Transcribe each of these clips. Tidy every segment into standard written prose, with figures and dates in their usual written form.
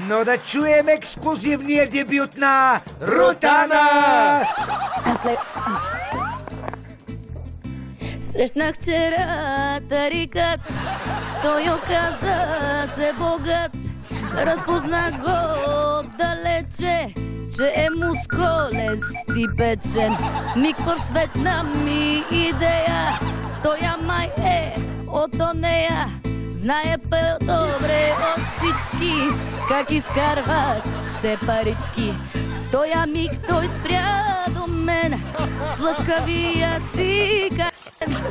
Но да чуем ексклюзивния дебют на Рутана! Срещнах вчера тарикат, той оказа се богат. Разпознах го далече, че е мускулест и печен. Миг просветна ми идея, той май е от нея. Знае по-добре от всички как изкарват се парички. В тоя миг той спря до мен с лъскавия си качен.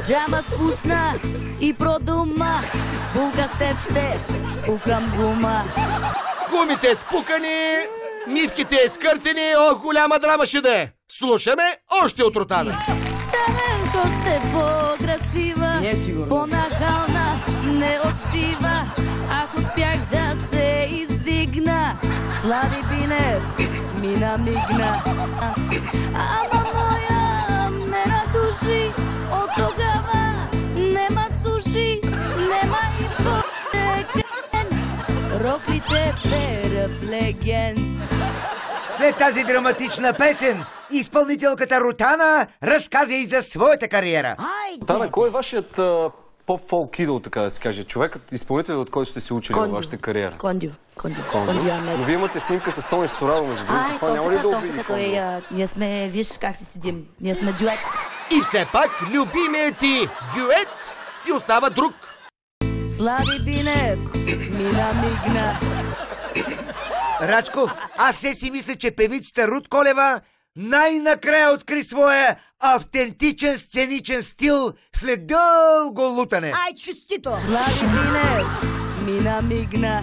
Джама спусна и продума, булка с теб ще спукам гума. Гумите спукани, нивките скъртени, ох, голяма драма ще да е. Слушаме още от Рутана. Ставам още по-красива, по-нахална, неочтива. Ако успях да се издигна, Слави Бинев ми намигна. Ама моя ме надуши, от тогава нема суши, нема и по-текен. Роклите перъв леген. След тази драматична песен, изпълнителката Рутана разказа и за своята кариера. Рутана, кой е вашият поп-фолк идол, така да се каже? Човекът, изпълнител, от който сте се учили във вашата кариера? Кондио. Но вие имате снимка с Тони Сторадо, между другото. Това няма ли да обиди Кондио? Ние сме, виж как си седим, ние сме дюет. И все пак, любимият ти дюет си остава друг. Слави Бинев ми намигна. Рачков, аз си мисля, че певицата Рут Колева най-накрая откри своя автентичен сценичен стил след дълго лутане. Ай, честито! Слави Бинев ми намигна.